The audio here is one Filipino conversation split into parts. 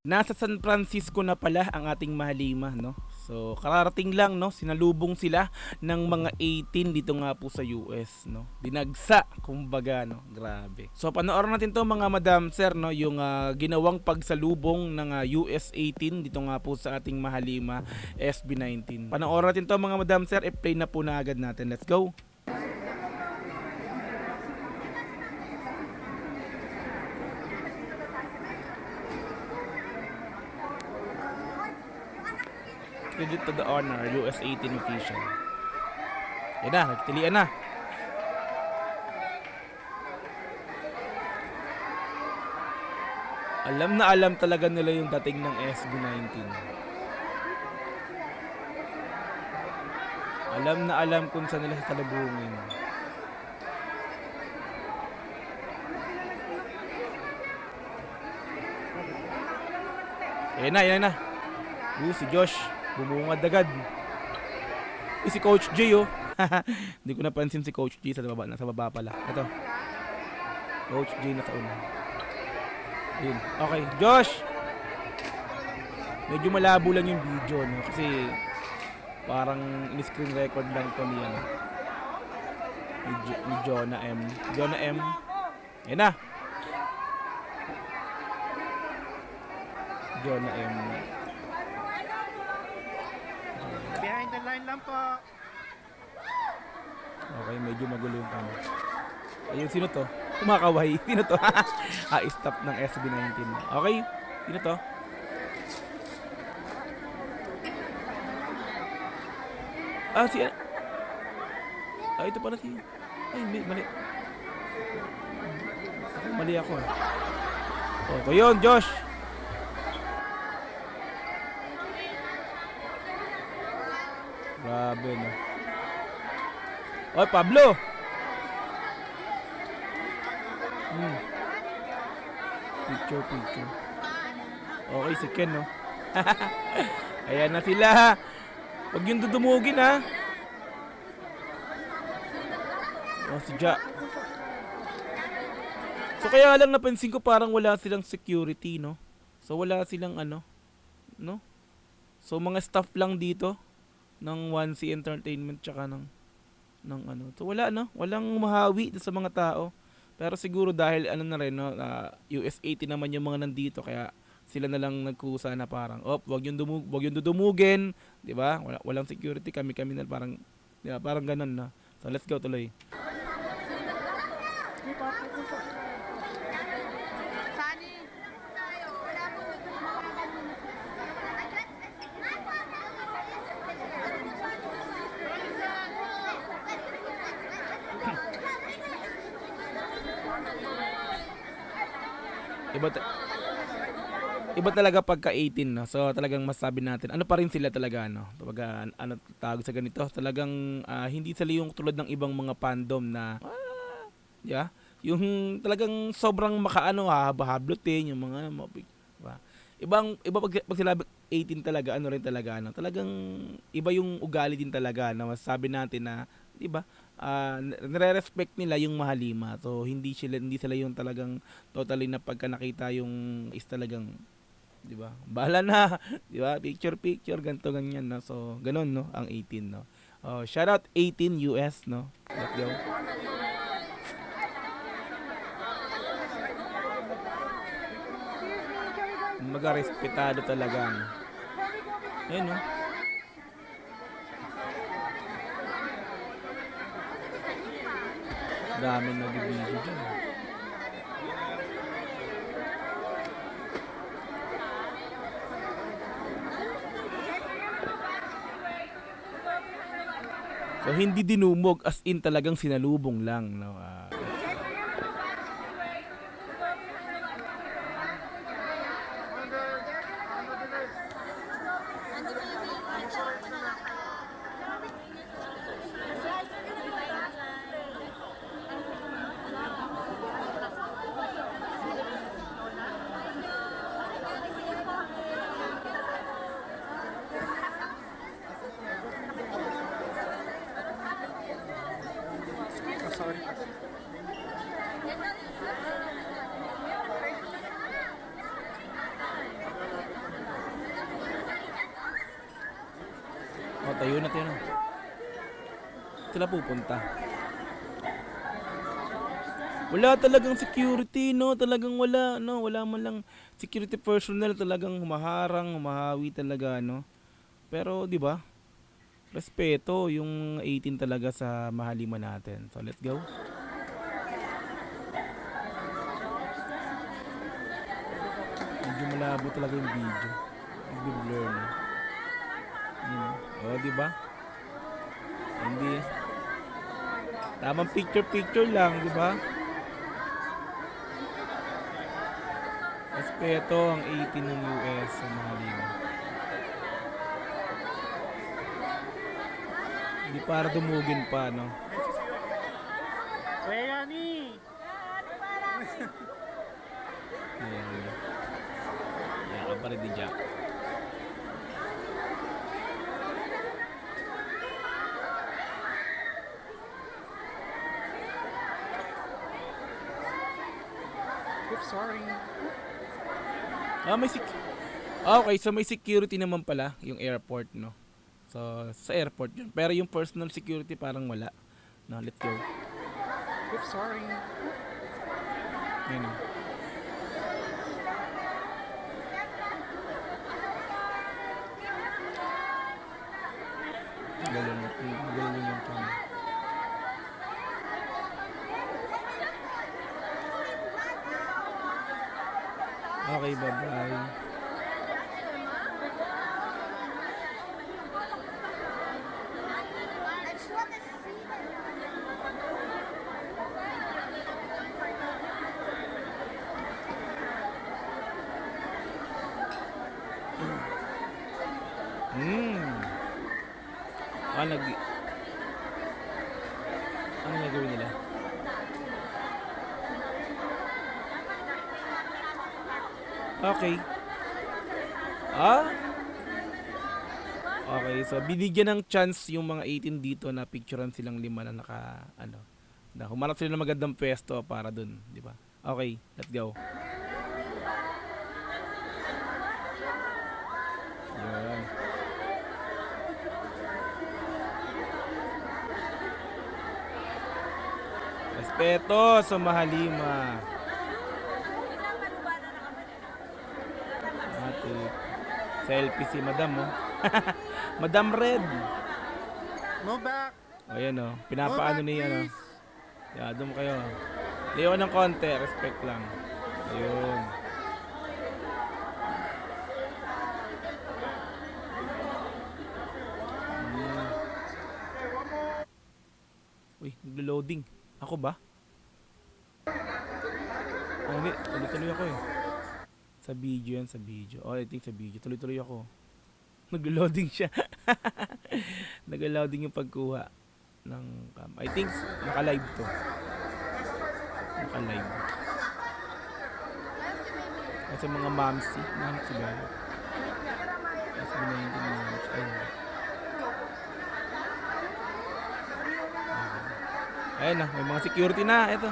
Nasa San Francisco na pala ang ating Mahalima, no? So, kararating lang, no? Sinalubong sila ng mga 18 dito nga po sa US, no? Dinagsa, kumbaga, no? Grabe. So, panoorin natin to mga madam, sir, no? Yung ginawang pagsalubong ng US 18 dito nga po sa ating Mahalima SB19. Panoorin natin to mga madam, sir. I-play na po na agad natin. Let's go. Credit to the honor, US 18 official. Yan na, nagtilian na. Alam na alam talaga nila yung dating ng SB19. Alam na alam kung saan nila sasalubungin. Yan na. Si Josh. Bumungad agad. Si Coach J, oh. Hindi ko napansin si Coach J sa baba. Nasa baba pala. Ito. Coach J nasa una. Yun. Okay. Josh! Medyo malabo lang yung video, no? Kasi parang in-screen record lang to ni, ano, ni Jonah M. Jonah M. Yan na. Jonah M. Behind the line lang po. Okay, medyo magulo yung camera. Ayun, sino to? Kumakaway. Sino to? Stop ng SB19. Okay, sino to? Ito pala si... Ay, mali. Mali ako. Okay, yun, Josh. Grabe, no? Oy, Pablo! Picture. Okay, si Ken, no? Ayan na sila. Huwag yung dudumugin, ha? Si Ja. So, kaya lang napansin ko parang wala silang security, no? So, wala silang ano, no? So, mga staff lang dito ng 1C Entertainment tsaka ng ano. So wala, no, walang mahawi sa mga tao. Pero siguro dahil ano na rin, no, US 80 naman yung mga nandito, kaya sila na lang nagkusa na parang, wag yung dudumugin, di ba? Walang security, kami na parang, di ba? Parang ganun na. So let's go tuloy. Iba talaga pagka 18, no? So talagang masabi natin, ano pa rin sila talaga, no? Kapag ano tawag sa ganito, talagang hindi sila yung tulad ng ibang mga fandom na yeah, yung talagang sobrang makaano, hablutin yung mga diba? Iba pag sila 18 talaga, ano rin talaga, no? Talagang iba yung ugali din talaga, na masasabi natin na, di ba? Nire-respect nila yung Mahalima. So hindi sila yung talagang totally na pagka nakita yung is talagang, di ba? Bahala na, di ba? Picture ganto ganyan, no. So ganun, no, ang 18, no. Shout out 18 US, no. Let's go. Respetado talaga, no. Ayun, no. Dami nag-video dyan. So hindi dinumog, as in talagang sinalubong lang, no. Sorry. tayo na. Sila pupunta. Wala talagang security, no? Talagang wala, no? Wala man lang security personnel, talagang humaharang, humahawi talaga, no? Pero, di ba? Respeto yung 18 talaga sa mahaliman natin. So, let's go. Medyo malabo talaga yung video. Nagbi-blur na. Yun, oh, di ba? Hindi. Tamang picture lang, di ba? Respeto ang 18 ng US sa mahaliman. Hindi para dumugin pa, no? Kuya Yani! Ayan. Ayan ka pa rin di Jack. Oops, sorry. Okay, so may security naman pala yung airport, no? So, sa airport yun. Pero yung personal security parang wala. No, let's go. Oops, sorry. Ayan. Galing yung camera. Okay, bye-bye. Ano gagawin nila? Okay. Okay, so binigyan ng chance yung mga 18 dito na picturean silang lima na na humanap sila ng magandang pwesto para dun, di ba? Okay, let's go. Yan. Respeto sa mahalima. Selfie si Madam, oh. Madam Red. Move back! Ayan, oh. Pinapaano niya, ano. Yado mo kayo. Liyo ng konti. Respect lang. Ayun. Uy, naglo-loading. Ako ba? Hindi. Tuloy-tuloy ako, eh. Sa video yan, sa video. Oh, I think sa video. Tuloy-tuloy ako. Nag-loading siya. Nag-loading yung pagkuha ng cam. I think naka-live to. Naka-live. Kasi mga mamsi. Mamsi ba? Kasi mga mamsi. Ayun. Ayun na. May mga security na. Ito.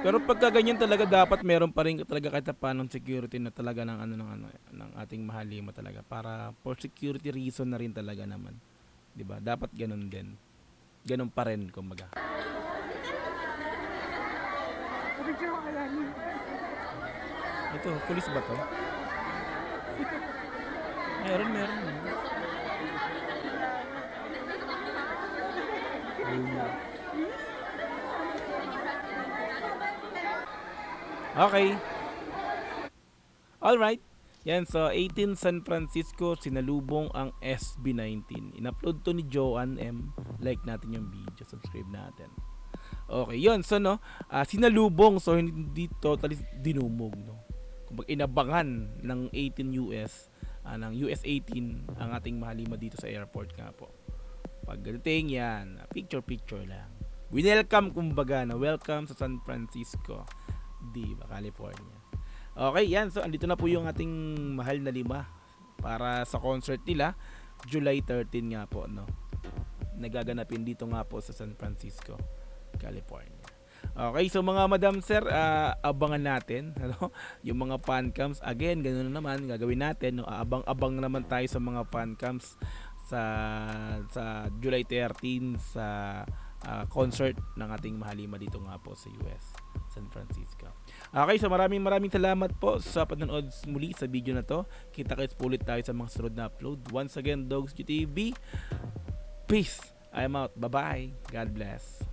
Pero pagka ganyan talaga dapat meron pa rin talaga kahit paanong security na talaga ng ating mahalima talaga para for security reason na rin talaga naman. 'Di ba? Dapat ganun din. Ganun pa rin kumbaga. Ito, pulis ba 'to? Meron. Okay. Alright. Yan, so 18 San Francisco, sinalubong ang SB19. In-upload to ni Joanne M. Like natin yung video, subscribe natin. Okay, yun. So, sinalubong. So, hindi totally dinumog, no? Kumbaga, inabangan ng 18 US, ng US 18, ang ating mahalima dito sa airport nga po. Pagdating yan, picture lang. Welcome, kumbaga, na welcome sa San Francisco. Diba, California. Okay, yan. So, andito na po yung ating mahal na lima para sa concert nila. July 13 nga po, no? nagaganapin dito nga po sa San Francisco, California. Okay, so mga madam sir, abangan natin ano, yung mga fan cams. Again, ganoon na naman gagawin natin, no? Abang-abang naman tayo sa mga fan cams sa July 13 sa concert ng ating Mahalima dito nga po sa US, San Francisco. Okay, so maraming salamat po sa panonood muli sa video na to. Kita-kits po ulit tayo sa mga sunod na upload. Once again, Dogs GTV, peace. I'm out. Bye-bye. God bless.